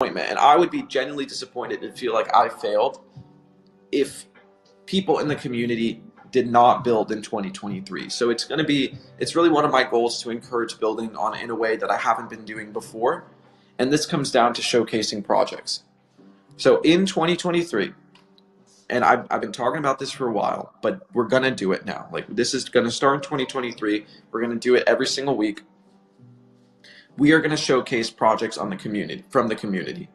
And I would be genuinely disappointed and feel like I failed if people in the community did not build in 2023. So it's really one of my goals to encourage building on in a way that I haven't been doing before. And this comes down to showcasing projects. So in 2023, and I've been talking about this for a while, but we're going to do it now. Like, this is going to start in 2023. We're going to do it every single week. We are going to showcase projects on the community, from the community.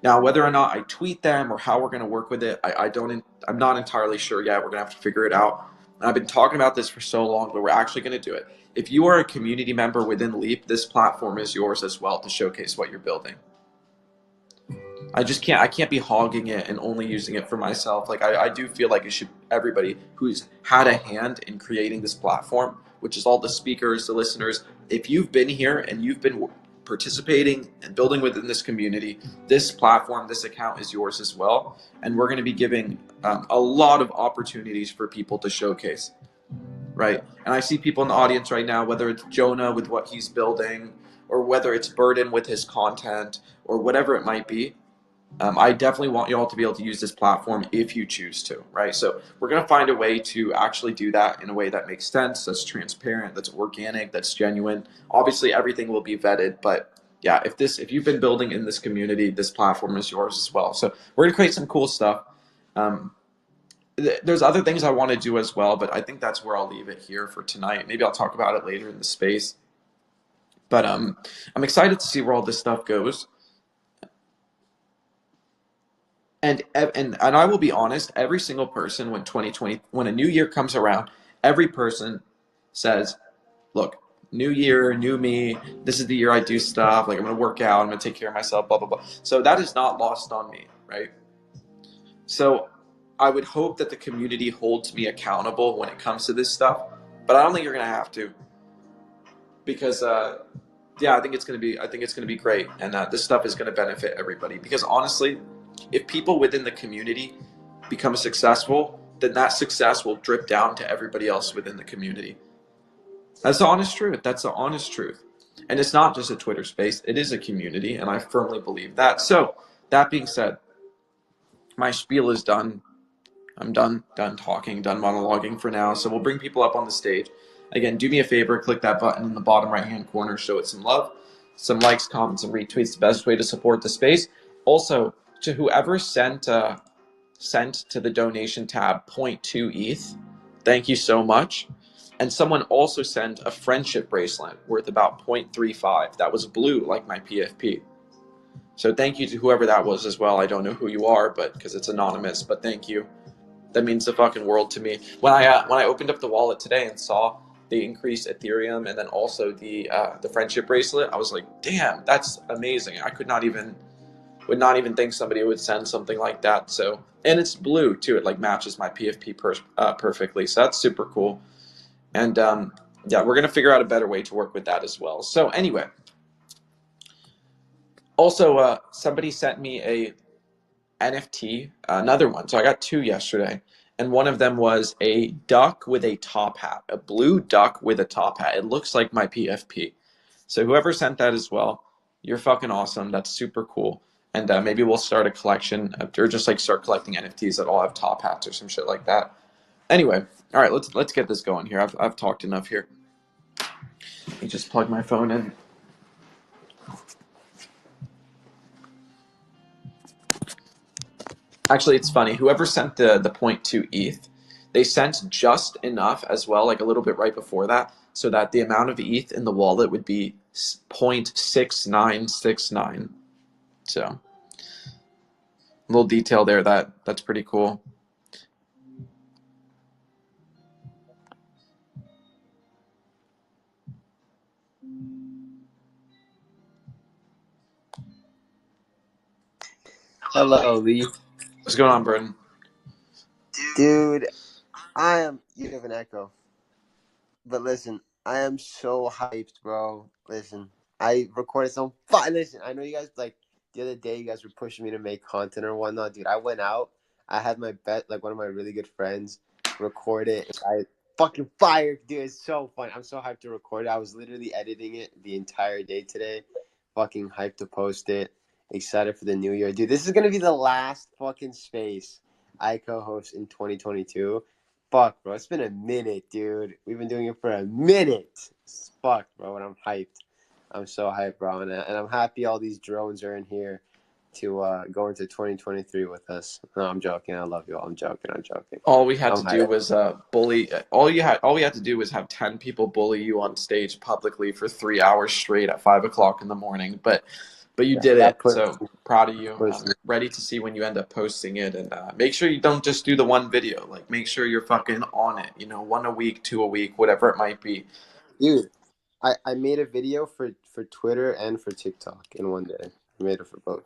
Now, whether or not I tweet them or how we're going to work with it, I'm not entirely sure yet. We're going to have to figure it out. I've been talking about this for so long, but we're actually going to do it. If you are a community member within Leap, this platform is yours as well to showcase what you're building. I can't be hogging it and only using it for myself. Like, I do feel like it should, everybody who's had a hand in creating this platform, which is all the speakers, the listeners, if you've been here and you've been participating and building within this community, this platform, this account is yours as well. And we're going to be giving a lot of opportunities for people to showcase, right? And I see people in the audience right now, whether it's Jonah with what he's building, or whether it's Burden with his content, or whatever it might be. I definitely want you all to be able to use this platform if you choose to, right? So we're going to find a way to actually do that in a way that makes sense, that's transparent, that's organic, that's genuine. Obviously, everything will be vetted, but yeah, if you've been building in this community, this platform is yours as well. So we're going to create some cool stuff. There's other things I want to do as well, but I think that's where I'll leave it here for tonight. Maybe I'll talk about it later in the space. But I'm excited to see where all this stuff goes. And I will be honest, every single person when a new year comes around, every person says, look, new year, new me, this is the year I do stuff, like I'm going to work out, I'm going to take care of myself, blah, blah, blah. So that is not lost on me, right? So I would hope that the community holds me accountable when it comes to this stuff, but I don't think you're going to have to, because yeah, I think it's going to be great, and this stuff is going to benefit everybody, because honestly, if people within the community become successful, then that success will drip down to everybody else within the community. That's the honest truth. That's the honest truth. And it's not just a Twitter space. It is a community, and I firmly believe that. So, that being said, my spiel is done. I'm done talking, done monologuing for now. So we'll bring people up on the stage. Again, do me a favor, click that button in the bottom right-hand corner, show it some love. Some likes, comments, and retweets, the best way to support the space. Also, to whoever sent to the donation tab 0.2 ETH, thank you so much. And someone also sent a friendship bracelet worth about 0.35. That was blue, like my PFP. So thank you to whoever that was as well. I don't know who you are, but because it's anonymous, but thank you. That means the fucking world to me. When I opened up the wallet today and saw the increased Ethereum and then also the friendship bracelet, I was like, damn, that's amazing. I would not even think somebody would send something like that. So, and it's blue too. It like matches my PFP perfectly. So that's super cool. And yeah, we're gonna figure out a better way to work with that as well. So anyway, also somebody sent me a NFT, another one. So I got two yesterday, and one of them was a duck with a top hat, a blue duck with a top hat. It looks like my PFP. So whoever sent that as well, you're fucking awesome. That's super cool. And maybe we'll start a collection, or just like start collecting NFTs that all have top hats or some shit like that. Anyway, all right, let's get this going here. I've talked enough here. Let me just plug my phone in. Actually, it's funny. Whoever sent the 0.2 ETH, they sent just enough as well, like a little bit right before that, so that the amount of ETH in the wallet would be 0.6969. So, a little detail there. That's pretty cool. Hello, Lee. What's going on, Burden? Dude, you have an echo. But listen, I am so hyped, bro. Listen, I recorded some fun. Listen, I know you guys, like, the other day, you guys were pushing me to make content or whatnot. Dude, I went out. I had my like, one of my really good friends record it. I fucking fired. Dude, it's so fun. I'm so hyped to record it. I was literally editing it the entire day today. Fucking hyped to post it. Excited for the new year, dude. This is gonna be the last fucking space I co-host in 2022. Fuck, bro. It's been a minute, dude. We've been doing it for a minute. Fuck, bro. And I'm hyped. I'm so hyped, bro. And I'm happy all these drones are in here to go into 2023 with us. No, I'm joking. I love you all. I'm joking. All we had I'm to do hyped. was bully. All we had to do was have 10 people bully you on stage publicly for 3 hours straight at 5 o'clock in the morning. But you Yeah, did it. that puts So proud of you. puts I'm ready to see when you end up posting it. And make sure you don't just do the one video. Like, make sure you're fucking on it. You know, one a week, two a week, whatever it might be. dude. I made a video for Twitter and for TikTok in one day. I made it for both.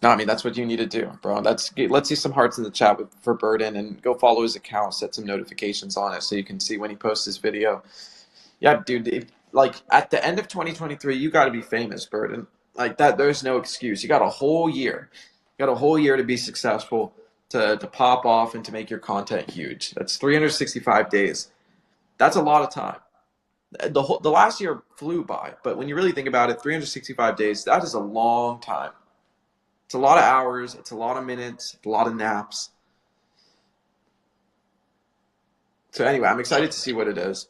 No, I mean that's what you need to do, bro. Let's see some hearts in the chat for Burden, and go follow his account, set some notifications on it so you can see when he posts his video. Yeah, dude. Like at the end of 2023, you got to be famous, Burden. Like that, there's no excuse. You got a whole year. You got a whole year to be successful, to pop off, and to make your content huge. That's 365 days. That's a lot of time. The last year flew by, but when you really think about it, 365 days, that is a long time. It's a lot of hours. It's a lot of minutes. It's a lot of naps. So anyway, I'm excited to see what it is.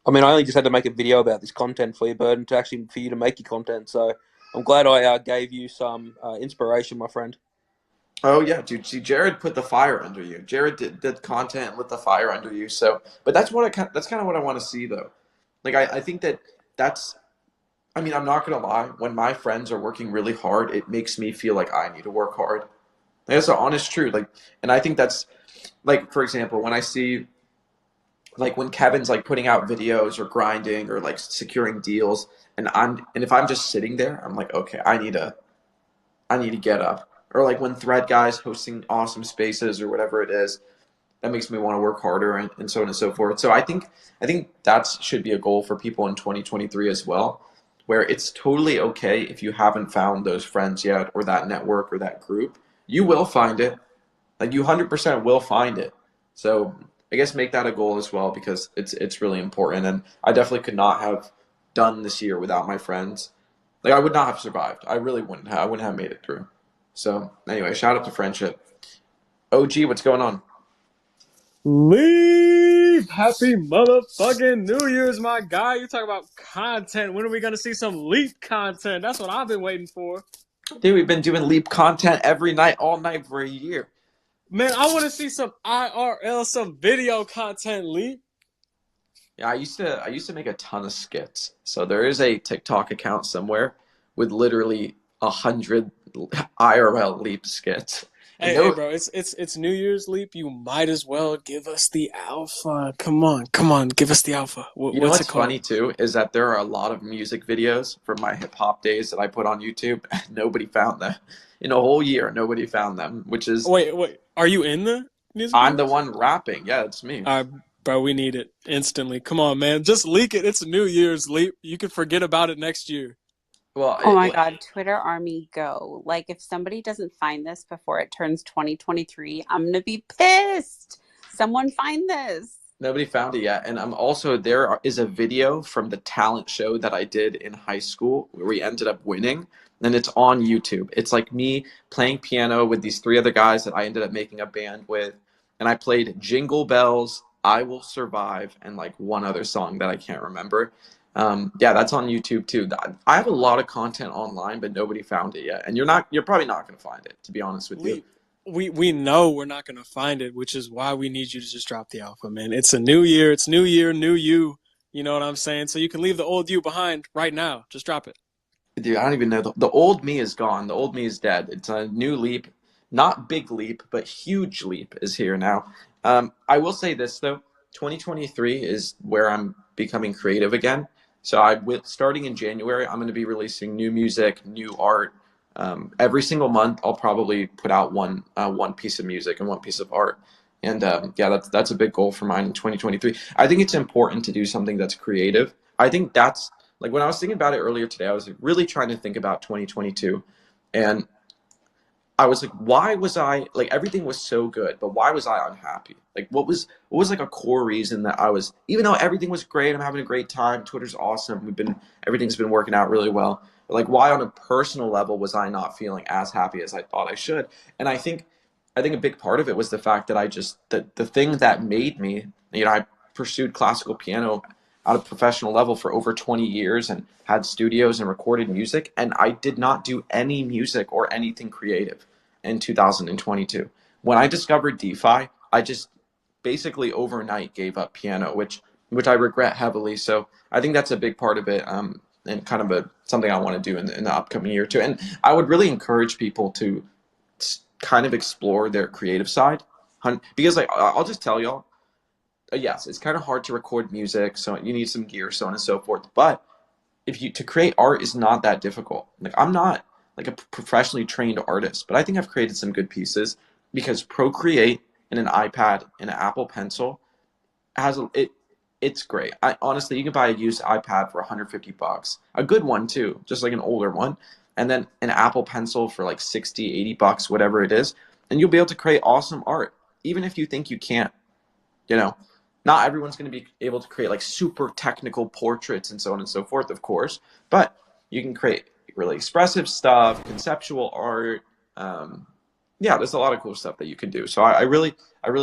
I mean, I only just had to make a video about this content for you, Burden, for you to make your content. So I'm glad I gave you some inspiration, my friend. Oh yeah, dude. See, Jared put the fire under you. Jared did content and lit the fire under you. So, but that's kind of what I want to see though. Like I think that's. I mean, I'm not gonna lie. When my friends are working really hard, it makes me feel like I need to work hard. Like, that's the honest truth. Like, and I think that's like, for example, when I see like when Kevin's like putting out videos or grinding or like securing deals, and if I'm just sitting there, I'm like, okay, I need to get up. Or like when Thread Guys hosting awesome spaces or whatever it is, that makes me want to work harder and so on and so forth. So I think that should be a goal for people in 2023 as well, where it's totally okay if you haven't found those friends yet or that network or that group. You will find it. Like you 100% will find it. So I guess make that a goal as well because it's really important. And I definitely could not have done this year without my friends. Like I would not have survived. I really wouldn't have. I wouldn't have made it through. So anyway, shout out to friendship. OG, what's going on? Leave! Happy motherfucking New Year's, my guy. You talk about content. When are we gonna see some Leap content? That's what I've been waiting for. Dude, we've been doing Leap content every night, all night for a year. Man, I want to see some IRL, some video content, Leap. Yeah, I used to make a ton of skits. So there is a TikTok account somewhere with literally 100 IRL Leap skits. Hey, bro, it's New Year's, Leap. You might as well give us the alpha. Come on, give us the alpha. You know What's what's it called? funny too is that there are a lot of music videos from my hip hop days that I put on YouTube. Nobody found them. In a whole year, nobody found them, which is Wait. Are you in the music I'm the videos? one rapping. Yeah, it's me. All right, bro, we need it instantly. Come on, man. Just leak it. It's New Year's, Leap. You can forget about it next year. Well, Oh my God, Twitter Army go. Like, if somebody doesn't find this before it turns 2023, I'm gonna be pissed. Someone find this. nobody found it yet. And I'm also there is a video from the talent show that I did in high school where we ended up winning. And it's on YouTube. It's like me playing piano with these three other guys that I ended up making a band with. And I played Jingle Bells, I Will Survive, and like one other song that I can't remember. Yeah, that's on YouTube too. I have a lot of content online, but nobody found it yet. And you're probably not going to find it, to be honest with you. We know we're not going to find it, which is why we need you to just drop the alpha, man. It's a new year. It's new year, new you. You know what I'm saying? So you can leave the old you behind right now. Just drop it. Dude, I don't even know. The old me is gone. The old me is dead. It's a new leap. Not big leap, but huge leap is here now. I will say this, though. 2023 is where I'm becoming creative again. So starting in January, I'm going to be releasing new music, new art. Every single month, I'll probably put out one piece of music and one piece of art. And yeah, that's a big goal for mine in 2023. I think it's important to do something that's creative. I think that's like when I was thinking about it earlier today, I was like, really trying to think about 2022. And I was like, why was I like everything was so good, but why was I unhappy? Like what was like a core reason that I was, even though everything was great, I'm having a great time, Twitter's awesome, everything's been working out really well. Like, why on a personal level was I not feeling as happy as I thought I should? And I think a big part of it was the fact that the thing that made me, I pursued classical piano at a professional level for over 20 years and had studios and recorded music, and I did not do any music or anything creative in 2022. When I discovered DeFi, I just basically overnight gave up piano, which I regret heavily. So I think that's a big part of it, and kind of something I want to do in the upcoming year too. And I would really encourage people to kind of explore their creative side, because like I'll just tell y'all, yes, it's kind of hard to record music, so you need some gear, so on and so forth. But to create art is not that difficult. Like, I'm not like a professionally trained artist, but I think I've created some good pieces because Procreate and an iPad and an Apple Pencil it's great. Honestly, you can buy a used iPad for $150, a good one too, just like an older one, and then an Apple Pencil for like 60, $80, whatever it is, and you'll be able to create awesome art, even if you think you can't. You know, not everyone's going to be able to create like super technical portraits and so on and so forth, of course, but you can create really expressive stuff, conceptual art. Yeah, there's a lot of cool stuff that you can do. So I really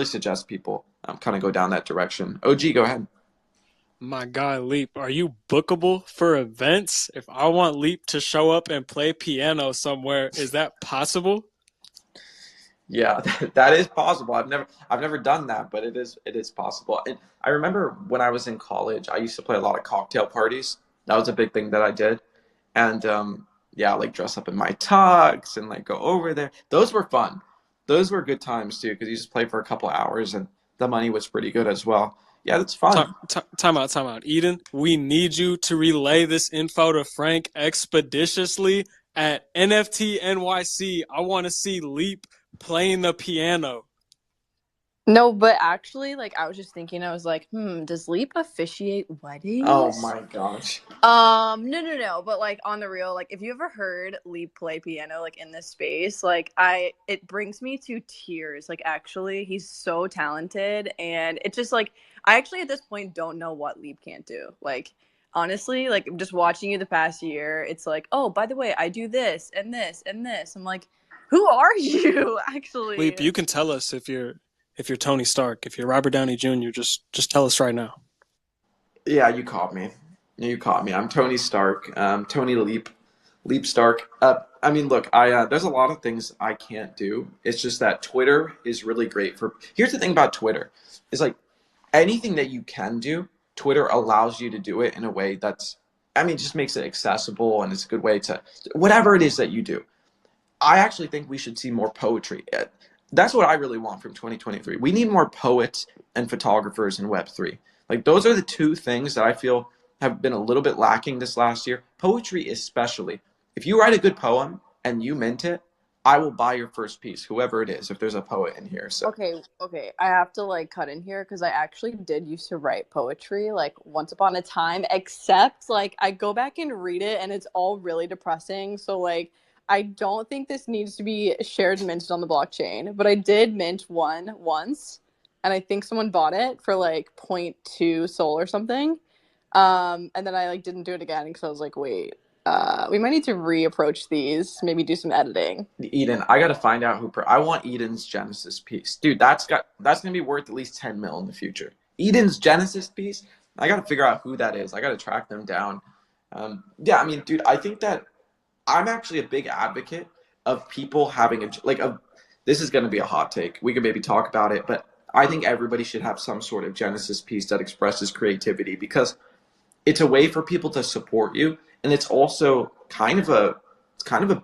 suggest people kind of go down that direction. OG, go ahead. My guy Leap, are you bookable for events? If I want Leap to show up and play piano somewhere, is that possible? Yeah, that is possible. I've never done that, but it is possible. And I remember when I was in college, I used to play a lot of cocktail parties. That was a big thing that I did. And yeah, like dress up in my tux and like go over there. Those were fun. Those were good times too, because you just play for a couple hours and the money was pretty good as well. Yeah, that's fun. Time out, time out. Eden, we need you to relay this info to Frank expeditiously at NFT NYC. I want to see Leap playing the piano. No, but actually, like, I was just thinking, I was like, does Leap officiate Oh weddings? my gosh. No. But like on the real, like if you ever heard Leap play piano like in this space, like it brings me to tears. Like actually, he's so talented, and it's just like I actually at this point don't know what Leap can't do. Like honestly, like just watching you the past year, it's like, oh, by the way, I do this and this and this. I'm like, who are you actually? Leap, you can tell us if you're Tony Stark, if you're Robert Downey Jr., just tell us right now. Yeah, you caught me. You caught me. I'm Tony Stark. Tony Leap Stark. I mean, look, there's a lot of things I can't do. It's just that Twitter is really great for. Here's the thing about Twitter, is like anything that you can do, Twitter allows you to do it in a way that's, I mean, just makes it accessible, and it's a good way to whatever it is that you do. I actually think we should see more poetry. That's what I really want from 2023. We need more poets and photographers in Web3. Like, those are the two things that I feel have been a little bit lacking this last year. Poetry especially. If you write a good poem and you mint it, I will buy your first piece, whoever it is, if there's a poet in here. So Okay. I have to like cut in here because I actually did used to write poetry like once upon a time, except like I go back and read it and it's all really depressing. So like I don't think this needs to be shared and minted on the blockchain, but I did mint one once, and I think someone bought it for like point 0.2 Sol or something. And then I like didn't do it again because I was like, wait, we might need to reapproach these, maybe do some editing. Eden, I gotta find out I want Eden's Genesis piece, dude. That's gonna be worth at least 10 mil in the future. Eden's Genesis piece. I gotta figure out who that is. I gotta track them down. Yeah, I mean, dude, I think that I'm actually a big advocate of people having this is going to be a hot take. We could maybe talk about it, but I think everybody should have some sort of Genesis piece that expresses creativity, because it's a way for people to support you, and it's also kind of a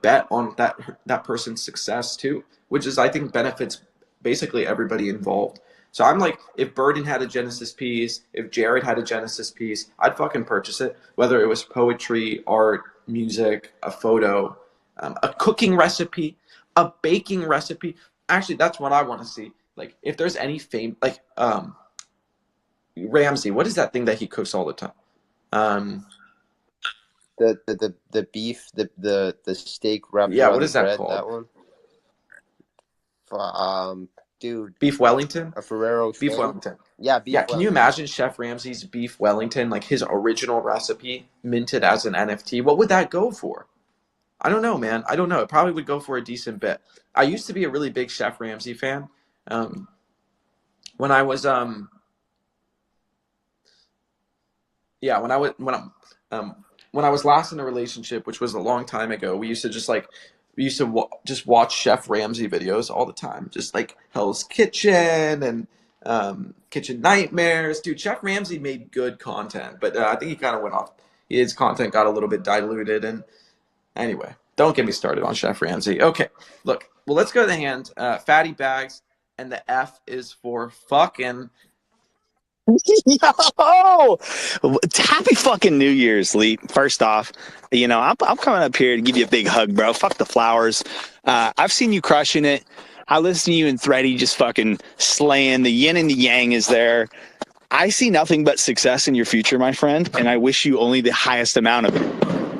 bet on that person's success too, which is, I think, benefits basically everybody involved. So I'm like, if Burden had a Genesis piece, if Jared had a Genesis piece, I'd fucking purchase it, whether it was poetry, art, music, a photo, a cooking recipe, a baking recipe. Actually, that's what I want to see. Like, if there's any fame, like Ramsey, what is that thing that he cooks all the time? The beef, the steak wrapped Yeah, around what the is that bread, called? that one. Dude, Beef Wellington. a Ferrero Beef thing. Wellington. Yeah, beef Yeah, can you Wellington. imagine Chef Ramsay's Beef Wellington, like his original recipe, minted as an NFT? What would that go for? I don't know, man. I don't know. It probably would go for a decent bit. I used to be a really big Chef Ramsay fan. Um, when I was yeah, when I was last in a relationship, which was a long time ago, we used to just watch Chef Ramsay videos all the time, just like Hell's Kitchen and Kitchen Nightmares. Dude, Chef Ramsay made good content, but I think he kind of went off. His content got a little bit diluted, and anyway, don't get me started on Chef Ramsay. Okay, look, well, let's go to the hand. Fatty Bags, and the F is for fucking. Yo, happy fucking New Year's, Lee. First off, I'm coming up here to give you a big hug, bro. Fuck the flowers. I've seen you crushing it. I listen to you and Thready just fucking slaying. The yin and the yang is there. I see nothing but success in your future, my friend, and I wish you only the highest amount of it.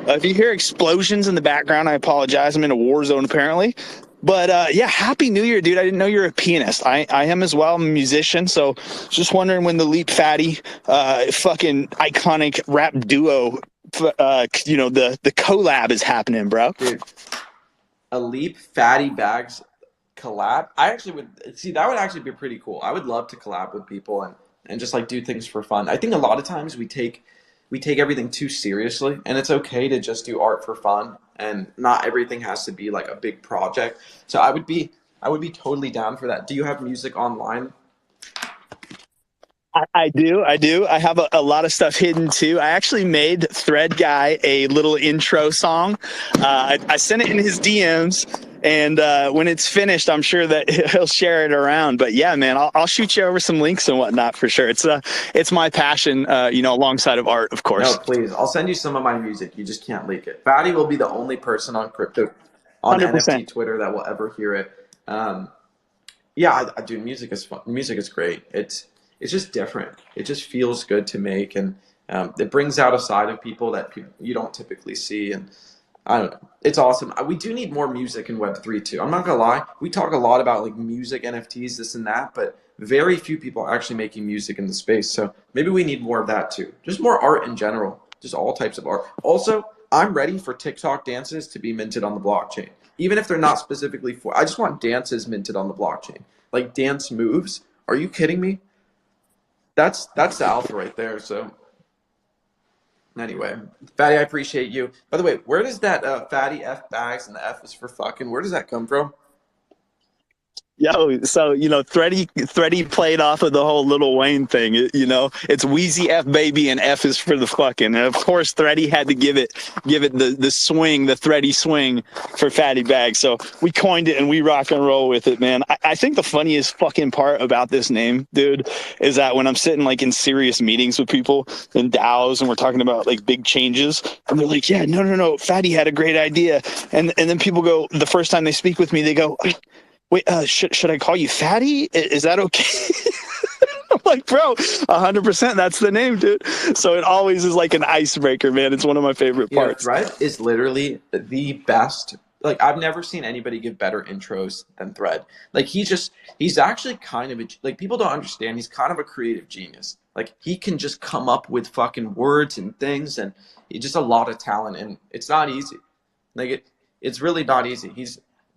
If you hear explosions in the background, I apologize. I'm in a war zone, apparently. But yeah, happy New Year, dude. I didn't know you're a pianist. I am as well. I'm a musician. So just wondering when the Leap Fatty fucking iconic rap duo, the collab is happening, bro. Dude, a Leap Fatty Bags collab. I actually would see that would actually be pretty cool. I would love to collab with people and just like do things for fun. I think a lot of times we take everything too seriously, and it's okay to just do art for fun, and not everything has to be like a big project. So I would be totally down for that. Do you have music online? I do. I have a lot of stuff hidden too. I actually made Thread Guy a little intro song. I sent it in his DMs, and when it's finished, I'm sure that he'll share it around. But yeah, man, I'll shoot you over some links and whatnot for sure. It's my passion, alongside of art, of course. No, please. I'll send you some of my music. You just can't leak it. Fatty will be the only person on 100%. NFT Twitter that will ever hear it. Yeah, dude, music is fun. Music is great. It's just different. It just feels good to make, and it brings out a side of people that you don't typically see. And I don't know. It's awesome. We do need more music in Web3 too. I'm not gonna lie. We talk a lot about like music, NFTs, this and that, but very few people are actually making music in the space. So maybe we need more of that too. Just more art in general. Just all types of art. Also, I'm ready for TikTok dances to be minted on the blockchain. Even if they're not specifically I just want dances minted on the blockchain. Like dance moves. Are you kidding me? That's the alpha right there. So anyway, Fatty, I appreciate you. By the way, where does that Fatty F Bags and the F is for fucking, where does that come from? Yo, so Thready played off of the whole Lil Wayne thing. It's Wheezy F baby and F is for the fucking. And of course, Thready had to give it the swing, the Thready swing for Fatty Bag. So we coined it and we rock and roll with it, man. I think the funniest fucking part about this name, dude, is that when I'm sitting like in serious meetings with people in DAOs and we're talking about like big changes, and they're like, yeah, no, Fatty had a great idea, and then people go, the first time they speak with me, they go, wait, should I call you Fatty? Is that okay? I'm like, bro, 100%. That's the name, dude. So it always is like an icebreaker, man. It's one of my favorite parts. Thread is literally the best. Like, I've never seen anybody give better intros than Thread. Like, he's actually kind of like, people don't understand. He's kind of a creative genius. Like, he can just come up with fucking words and things, and he's just a lot of talent, and it's not easy. Like, it's really not easy.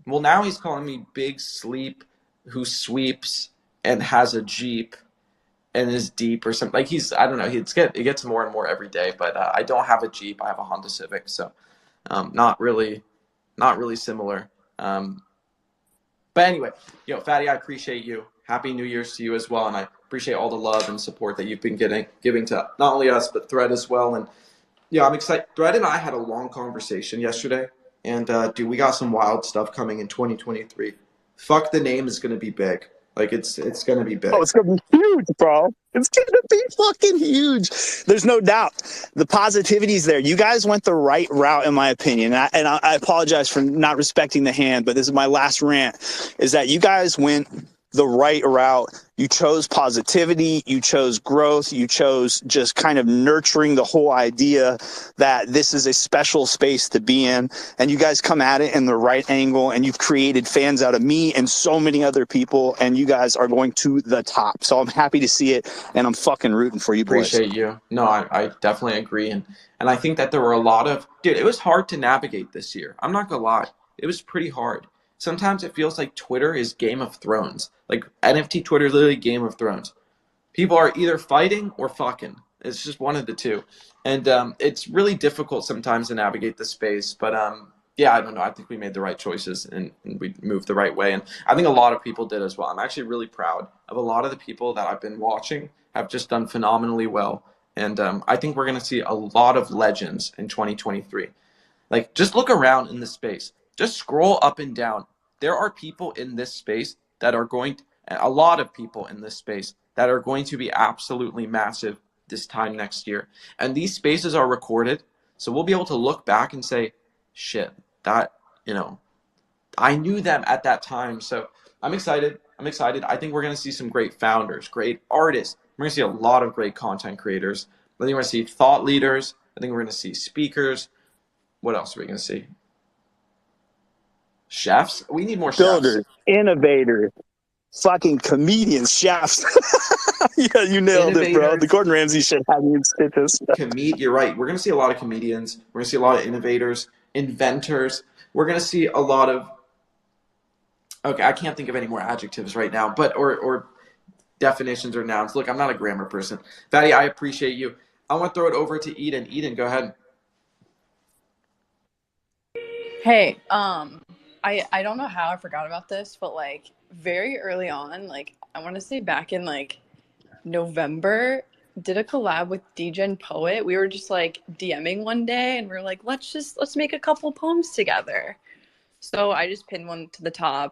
Now he's calling me Big Sleep, who sweeps and has a Jeep and is deep or something. Like, I don't know. It gets more and more every day. But I don't have a Jeep. I have a Honda Civic, so not really similar. But anyway, Fatty, I appreciate you. Happy New Year's to you as well, and I appreciate all the love and support that you've been giving to not only us but Thread as well. And yeah, I'm excited. Thread and I had a long conversation yesterday. And dude, we got some wild stuff coming in 2023. Fuck, the name is gonna be big. Like it's gonna be big. Oh, it's gonna be huge, bro. It's gonna be fucking huge. There's no doubt. The positivity's there. You guys went the right route, in my opinion. And I apologize for not respecting the hand, but this is my last rant. Is that you guys went the right route. You chose positivity, you chose growth, you chose just kind of nurturing the whole idea that this is a special space to be in. And you guys come at it in the right angle, and you've created fans out of me and so many other people, and you guys are going to the top. So I'm happy to see it, and I'm fucking rooting for you boys. Appreciate you. No, I definitely agree. And I think that there were a lot of, dude, it was hard to navigate this year. I'm not gonna lie. It was pretty hard. Sometimes it feels like Twitter is Game of Thrones. Like NFT Twitter is literally Game of Thrones. People are either fighting or fucking. It's just one of the two. And it's really difficult sometimes to navigate the space. But yeah, I don't know. I think we made the right choices and we moved the right way. And I think a lot of people did as well. I'm actually really proud of a lot of the people that I've been watching have just done phenomenally well. And I think we're going to see a lot of legends in 2023. Like, just look around in the space. Just scroll up and down. There are people in this space that are a lot of people in this space that are going to be absolutely massive this time next year. And these spaces are recorded. So we'll be able to look back and say, shit, that, I knew them at that time. So I'm excited. I think we're going to see some great founders, great artists. We're going to see a lot of great content creators. I think we're going to see thought leaders. I think we're going to see speakers. What else are we going to see? Chefs? We need more Builders, chefs. innovators, fucking comedians, chefs. Yeah, you nailed it, bro. The Gordon Ramsay shit had me in stitches. You're right. We're going to see a lot of comedians. We're going to see a lot of innovators, inventors. We're going to see a lot of, okay, I can't think of any more adjectives right now, but or definitions or nouns. Look, I'm not a grammar person. Fatty, I appreciate you. I want to throw it over to Eden. Eden, go ahead. Hey, I don't know how I forgot about this, but like very early on, like I want to say back in like November, did a collab with DJ Poet. We were just like DMing one day and we were like, let's make a couple poems together. So I just pinned one to the top.